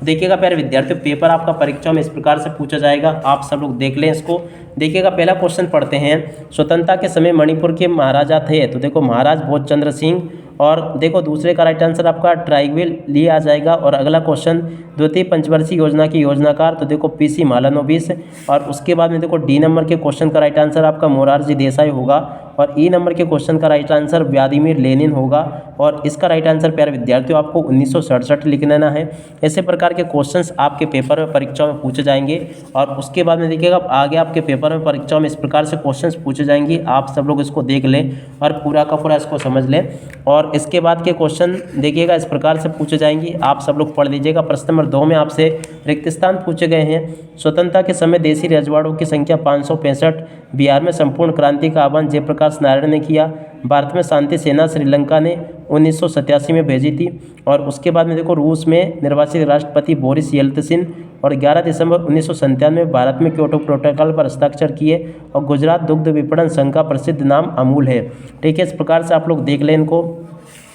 देखिएगा प्यारे विद्यार्थियों, पेपर आपका परीक्षा में इस प्रकार से पूछा जाएगा, आप सब लोग देख लें इसको। देखिएगा पहला क्वेश्चन पढ़ते हैं। स्वतंत्रता के समय मणिपुर के महाराजा थे, तो देखो महाराज भोजचंद्र सिंह। और देखो दूसरे का राइट आंसर आपका ट्राइगवेल लिए आ जाएगा। और अगला क्वेश्चन, द्वितीय पंचवर्षीय योजना की योजनाकार, तो देखो पीसी महालनोबिस। और उसके बाद में देखो डी नंबर के क्वेश्चन का राइट आंसर आपका मोरारजी देसाई होगा। और ई नंबर के क्वेश्चन का राइट आंसर व्लादिमीर लेनिन होगा। और इसका राइट आंसर प्यारे विद्यार्थियों आपको 1967 लिख लेना है। ऐसे प्रकार के क्वेश्चंस आपके पेपर में परीक्षा में पूछे जाएंगे। और उसके बाद में देखिएगा आगे आपके पेपर में परीक्षा में इस प्रकार से क्वेश्चंस पूछे जाएंगे, आप सब लोग इसको देख लें और पूरा का पूरा इसको समझ लें। और इसके बाद के क्वेश्चन देखिएगा इस प्रकार से पूछे जाएंगे, आप सब लोग पढ़ लीजिएगा। प्रश्न नंबर 2 में आपसे रिक्त स्थान पूछे गए हैं। स्वतंत्रता के समय देशी रजवाड़ों की संख्या 565। बिहार में संपूर्ण क्रांति का आह्वान जयप्रकाश नारायण ने किया। भारत में शांति सेना श्रीलंका ने 1987 में भेजी थी। और उसके बाद में देखो रूस में निर्वाचित राष्ट्रपति बोरिस येल्त्सिन। और 11 दिसंबर 1997 में भारत में क्योटो प्रोटोकॉल पर हस्ताक्षर किए। और गुजरात दुग्ध विपणन संघ का प्रसिद्ध नाम अमूल है। ठीक है, इस प्रकार से आप लोग देख लें इनको।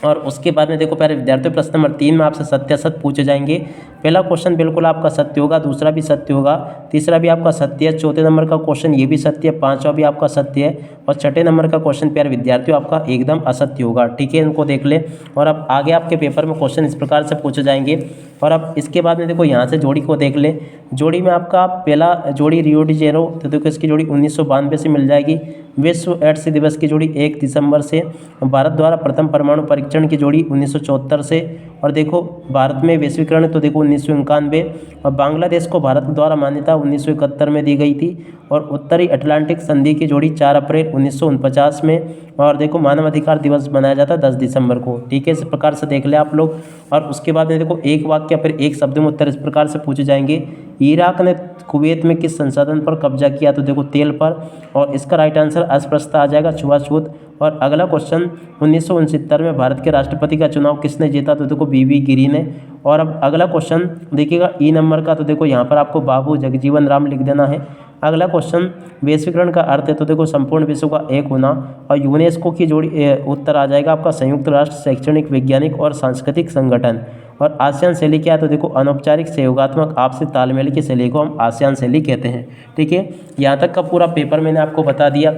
और उसके बाद में देखो प्यारे विद्यार्थियों, प्रश्न नंबर 3 में आपसे सत्यासत्य पूछे जाएंगे। पहला क्वेश्चन बिल्कुल आपका सत्य होगा, दूसरा भी सत्य होगा, तीसरा भी आपका सत्य है, चौथे नंबर का क्वेश्चन ये भी सत्य है, पांचवा भी आपका सत्य है, और छठे नंबर का क्वेश्चन प्यारे विद्यार्थियों आपका एकदम असत्य होगा। ठीक है, इनको देख ले। और अब आगे आपके पेपर में क्वेश्चन इस प्रकार से पूछे जाएंगे। और अब इसके बाद में देखो यहाँ से जोड़ी को देख ले। जोड़ी में आपका पहला जोड़ी रियो डी जेरो, तो देखो इसकी जोड़ी 1992 से मिल जाएगी। विश्व एड्स दिवस की जोड़ी 1 दिसंबर से। भारत द्वारा प्रथम परमाणु परीक्षण की जोड़ी 1974 से। और देखो भारत में वैश्वीकरण, तो देखो 1991। और बांग्लादेश को भारत द्वारा मान्यता 1971 में दी गई थी। और उत्तरी अटलांटिक संधि की जोड़ी 4 अप्रैल 1949 में। और देखो मानवाधिकार दिवस मनाया जाता है 10 दिसंबर को। ठीक है, इस प्रकार से देख ले आप लोग। और उसके बाद में देखो एक वाक्य फिर एक शब्द में उत्तर इस प्रकार से पूछे जाएंगे। इराक ने कुवैत में किस संसाधन पर कब्जा किया, तो देखो तेल पर। और इसका राइट आंसर अस्पष्ट आ जाएगा, छुआछूत। और अगला क्वेश्चन, 1969 में भारत के राष्ट्रपति का चुनाव किसने जीता, तो देखो बीवी गिरी ने। और अब अगला क्वेश्चन देखिएगा ई नंबर का, तो देखो यहाँ पर आपको बाबू जगजीवन राम लिख देना है। अगला क्वेश्चन, वैश्वीकरण का अर्थ है, तो देखो संपूर्ण विश्व का एक होना। और यूनेस्को की जोड़ी उत्तर आ जाएगा आपका संयुक्त राष्ट्र शैक्षणिक वैज्ञानिक और सांस्कृतिक संगठन। और आसियान शैली क्या है, तो देखो अनौपचारिक सहयोगात्मक आपसी तालमेल की शैली को हम आसियान शैली कहते हैं। ठीक है, यहाँ तक का पूरा पेपर मैंने आपको बता दिया।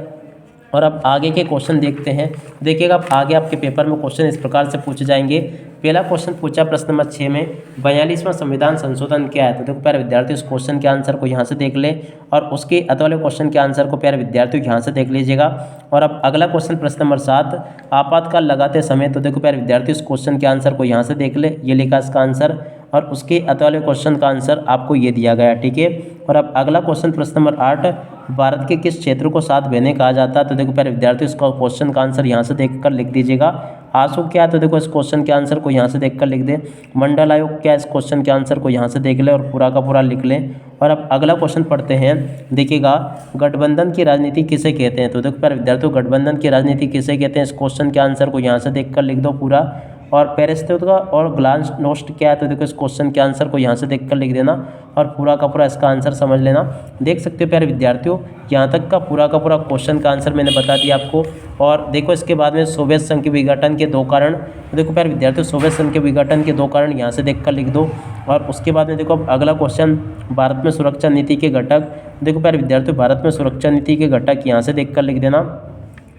और अब आगे के क्वेश्चन देखते हैं। देखिएगा अब आगे आपके पेपर में क्वेश्चन इस प्रकार से पूछे जाएंगे। पहला क्वेश्चन पूछा प्रश्न नंबर 6 में, 42वां संविधान संशोधन क्या है, तो देखो प्यारे विद्यार्थियों इस क्वेश्चन के आंसर को यहाँ से देख ले। और उसके अतवाले क्वेश्चन के आंसर को प्यारे विद्यार्थियों यहाँ से देख लीजिएगा। और अब अगला क्वेश्चन प्रश्न नंबर 7, आपातकाल लगाते समय, तो देखो प्यारे विद्यार्थियों इस क्वेश्चन के आंसर को यहाँ से देख ले, ये लिखा इसका आंसर। और उसके अतवाले क्वेश्चन का आंसर आपको ये दिया गया। ठीक है, और अब अगला क्वेश्चन प्रश्न नंबर 8, भारत के किस क्षेत्र को 7 बहनें कहा जाता है, तो देखो प्यारे विद्यार्थियों इसका क्वेश्चन का आंसर यहाँ से देखकर लिख दीजिएगा। आंसू क्या है, तो देखो इस क्वेश्चन के आंसर को यहाँ से देखकर लिख दें। मंडल आयोग क्या है, इस क्वेश्चन के आंसर को यहाँ से देख लें और पूरा का पूरा लिख लें। और अब अगला क्वेश्चन पढ़ते हैं। देखिएगा गठबंधन की राजनीति किसे कहते हैं, तो देखो प्यारे विद्यार्थियों गठबंधन की राजनीति किसे कहते हैं, इस क्वेश्चन के आंसर को यहाँ से देखकर लिख दो पूरा। और पेरिस्टोका और ग्लासनोस्ट क्या है, तो देखो इस क्वेश्चन के आंसर को यहाँ से देखकर लिख देना और पूरा का पूरा इसका आंसर समझ लेना। देख सकते हो प्यारे विद्यार्थियों, यहाँ तक का पूरा क्वेश्चन का आंसर मैंने बता दिया आपको। और देखो इसके बाद में सोवियत संघ के विघटन के 2 कारण, तो देखो प्यारे विद्यार्थियों सोवियत संघ के विघटन के 2 कारण यहाँ से देखकर लिख दो। और उसके बाद में देखो अगला क्वेश्चन, भारत में सुरक्षा नीति के घटक, देखो प्यारे विद्यार्थियों भारत में सुरक्षा नीति के घटक यहाँ से देखकर लिख देना।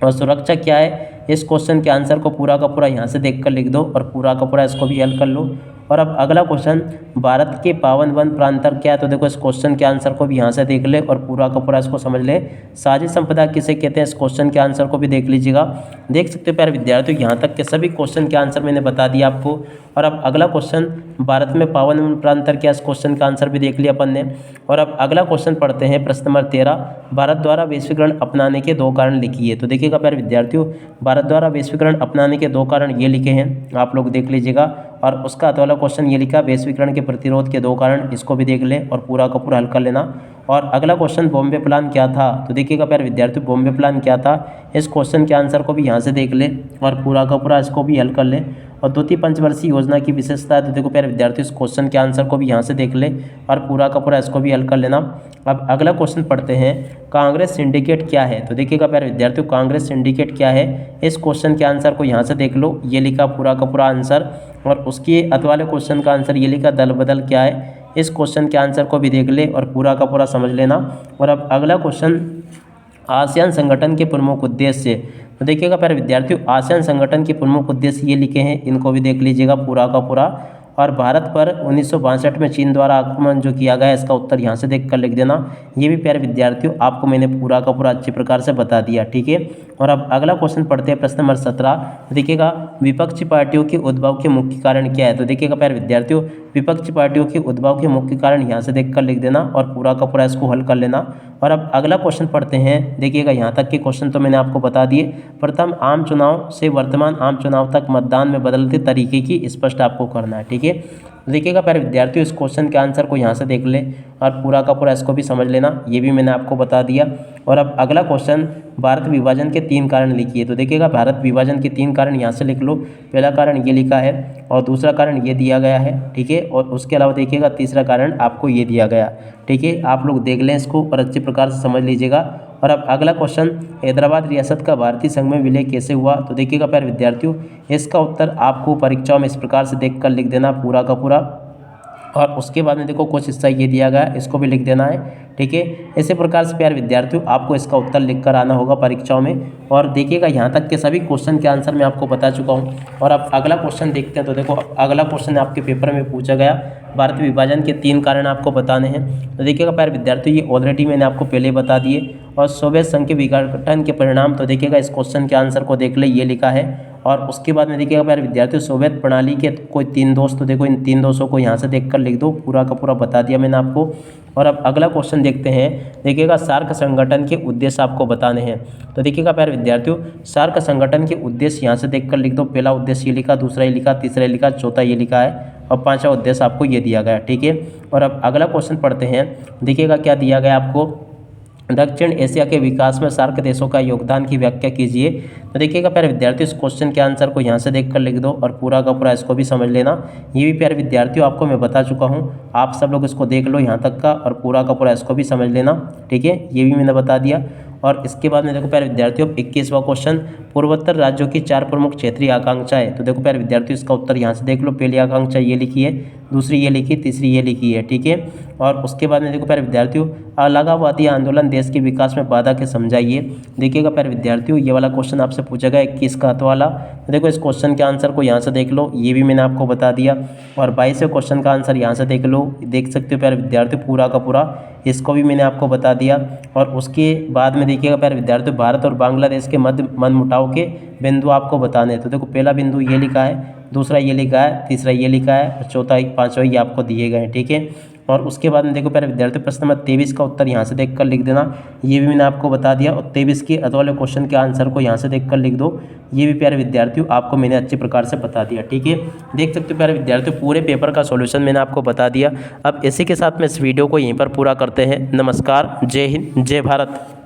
और सुरक्षा क्या है, इस क्वेश्चन के आंसर को पूरा का पूरा यहाँ से देखकर लिख दो और पूरा का पूरा इसको भी हल कर लो। और अब अगला क्वेश्चन, भारत के पावन वन प्रांतर क्या है, तो देखो इस क्वेश्चन के आंसर को भी यहाँ से देख ले और पूरा का पूरा इसको समझ ले। साझी संपदा किसे कहते हैं, इस क्वेश्चन के आंसर को भी देख लीजिएगा। देख सकते हो प्यारे विद्यार्थियों यहाँ तक के सभी क्वेश्चन के आंसर मैंने बता दिया आपको। और अब अगला क्वेश्चन, भारत में पावन वन प्रांतर क्या, इस क्वेश्चन का आंसर भी देख लिया अपन ने। और अब अगला क्वेश्चन पढ़ते हैं प्रश्न नंबर 13, भारत द्वारा वैश्वीकरण अपनाने के 2 कारण लिखिए। तो देखिएगा प्यारे विद्यार्थियों भारत द्वारा वैश्वीकरण अपनाने के 2 कारण ये लिखे हैं, आप लोग देख लीजिएगा। और उसका अगला क्वेश्चन ये लिखा, वैश्वीकरण के प्रतिरोध के 2 कारण, इसको भी देख ले और पूरा का पूरा हल कर लेना। और अगला क्वेश्चन, बॉम्बे प्लान क्या था, तो देखिएगा प्यारे विद्यार्थियों बॉम्बे प्लान क्या था, इस क्वेश्चन के आंसर को भी यहाँ से देख ले और पूरा का पूरा इसको भी हल कर ले। और द्वितीय पंचवर्षीय योजना की विशेषता है, तो देखो प्यारे विद्यार्थियों इस क्वेश्चन के आंसर को भी यहाँ से देख ले और पूरा का पूरा इसको भी हल कर लेना। अब अगला क्वेश्चन पढ़ते हैं, कांग्रेस सिंडिकेट क्या है, तो देखिएगा प्यारे विद्यार्थियों कांग्रेस सिंडिकेट क्या है, इस क्वेश्चन के आंसर को यहाँ से देख लो, ये लिखा पूरा का पूरा आंसर। और उसके अगले क्वेश्चन का आंसर ये लिखा दल बदल क्या है। इस क्वेश्चन के आंसर को भी देख ले और पूरा का पूरा समझ लेना। और अब अगला क्वेश्चन, आसियान संगठन के प्रमुख उद्देश्य। तो देखिएगा प्यारे विद्यार्थियों, आसियान संगठन के प्रमुख उद्देश्य ये लिखे हैं, इनको भी देख लीजिएगा पूरा का पूरा। और भारत पर 1962 में चीन द्वारा आक्रमण जो किया गया, इसका उत्तर यहाँ से देखकर लिख देना। ये भी प्यारे विद्यार्थियों आपको मैंने पूरा का पूरा अच्छी प्रकार से बता दिया, ठीक है। और अब अगला क्वेश्चन पढ़ते हैं, प्रश्न नंबर 17। देखिएगा विपक्षी पार्टियों के उद्भव के मुख्य कारण क्या है। तो देखिएगा प्यारे विद्यार्थियों, विपक्षी पार्टियों के उद्भव के मुख्य कारण यहाँ से देखकर लिख देना और पूरा का पूरा इसको हल कर लेना। और अब अगला क्वेश्चन पढ़ते हैं। देखिएगा यहाँ तक के क्वेश्चन तो मैंने आपको बता दिए। प्रथम आम चुनाव से वर्तमान आम चुनाव तक मतदान में बदलते तरीके की स्पष्ट आपको करना है, ठीक है। तो देखिएगा प्यारे विद्यार्थियों, इस क्वेश्चन के आंसर को यहाँ से देख ले और पूरा का पूरा इसको भी समझ लेना, ये भी मैंने आपको बता दिया। और अब अगला क्वेश्चन, भारत विभाजन के 3 कारण लिखिए। तो देखिएगा भारत विभाजन के 3 कारण यहाँ से लिख लो। पहला कारण ये लिखा है और दूसरा कारण ये दिया गया है, ठीक है। और उसके अलावा देखिएगा तीसरा कारण आपको ये दिया गया, ठीक है। आप लोग देख लें इसको और अच्छी प्रकार से समझ लीजिएगा। और अब अगला क्वेश्चन, हैदराबाद रियासत का भारतीय संघ में विलय कैसे हुआ। तो देखिएगा प्यारे विद्यार्थियों, इसका उत्तर आपको परीक्षाओं में इस प्रकार से देख कर लिख देना पूरा का पूरा। और उसके बाद में देखो कुछ हिस्सा ये दिया गया है, इसको भी लिख देना है, ठीक है। इसी प्रकार से प्यारे विद्यार्थियों आपको इसका उत्तर लिख कर आना होगा परीक्षाओं में। और देखिएगा यहाँ तक के सभी क्वेश्चन के आंसर मैं आपको बता चुका हूँ। और अब अगला क्वेश्चन देखते हैं। तो देखो अगला क्वेश्चन आपके पेपर में पूछा गया, भारतीय विभाजन के 3 कारण आपको बताने हैं। तो देखिएगा प्यारे विद्यार्थियों, ये ऑलरेडी मैंने आपको पहले बता दिए। और सोवियत संघ के विघटन के परिणाम। तो देखिएगा इस क्वेश्चन के आंसर को देख ले, ये लिखा है। और उसके बाद में देखिएगा प्यारे विद्यार्थियों, सोवियत प्रणाली के कोई 3 दोष। तो देखो इन 3 दोषों को यहाँ से देखकर लिख दो, पूरा का पूरा बता दिया मैंने आपको। और अब अगला क्वेश्चन देखते हैं। देखिएगा सार्क संगठन के उद्देश्य आपको बताने हैं। तो देखिएगा प्यारे विद्यार्थियों, सार्क संगठन के उद्देश्य यहाँ से देखकर लिख दो। पहला उद्देश्य ये लिखा, दूसरा ये लिखा, तीसरा ये लिखा, चौथा ये लिखा है और 5वां उद्देश्य आपको ये दिया गया, ठीक है। और अब अगला क्वेश्चन पढ़ते हैं। देखिएगा क्या दिया गया आपको, दक्षिण एशिया के विकास में सार्क देशों का योगदान की व्याख्या कीजिए। तो देखिएगा प्यारे विद्यार्थियों, इस क्वेश्चन के आंसर को यहाँ से देखकर लिख दो और पूरा का पूरा इसको भी समझ लेना। ये भी प्यारे विद्यार्थियों आपको मैं बता चुका हूँ, आप सब लोग इसको देख लो यहाँ तक का और पूरा का पूरा इसको भी समझ लेना, ठीक है। ये भी मैंने बता दिया। और इसके बाद में देखो प्यारे विद्यार्थियों 21वां क्वेश्चन, पूर्वोत्तर राज्यों की 4 प्रमुख क्षेत्रीय आकांक्षाएं। तो देखो प्यारे विद्यार्थियों, इसका उत्तर यहाँ से देख लो। पहली आकांक्षा ये लिखी है, दूसरी ये लिखी, तीसरी ये लिखी है, ठीक है। और उसके बाद में देखो प्यारे विद्यार्थियों, अलगाववादी आंदोलन देश के विकास में बाधा के समझाइए। देखिएगा प्यारे विद्यार्थियों, ये वाला क्वेश्चन आपसे पूछा गया 21 का वाला। तो देखो इस क्वेश्चन के आंसर को यहाँ से देख लो, ये भी मैंने आपको बता दिया। और 22वें क्वेश्चन का आंसर यहाँ से देख लो, देख सकते हो प्यारे विद्यार्थियों पूरा का पूरा, इसको भी मैंने आपको बता दिया। और उसके बाद में देखिएगा प्यारे विद्यार्थियों, भारत और बांग्लादेश के मध्य मनमुटाव के बिंदु आपको बताने हैं। तो देखो पहला बिंदु ये लिखा है, दूसरा ये लिखा है, तीसरा ये लिखा है और चौथा 5वां ये आपको दिए गए हैं, ठीक है। और उसके बाद में देखो प्यारे विद्यार्थियों, प्रश्न नंबर 23 का उत्तर यहाँ से देखकर लिख देना, ये भी मैंने आपको बता दिया। और 23 के अगले क्वेश्चन के आंसर को यहाँ से देखकर लिख दो, ये भी प्यारे विद्यार्थियों आपको मैंने अच्छी प्रकार से बता दिया, ठीक है। देख सकते हो प्यारे विद्यार्थियों, पूरे पेपर का सॉल्यूशन मैंने आपको बता दिया। अब इसी के साथ में इस वीडियो को यहीं पर पूरा करते हैं। नमस्कार, जय हिंद, जय भारत।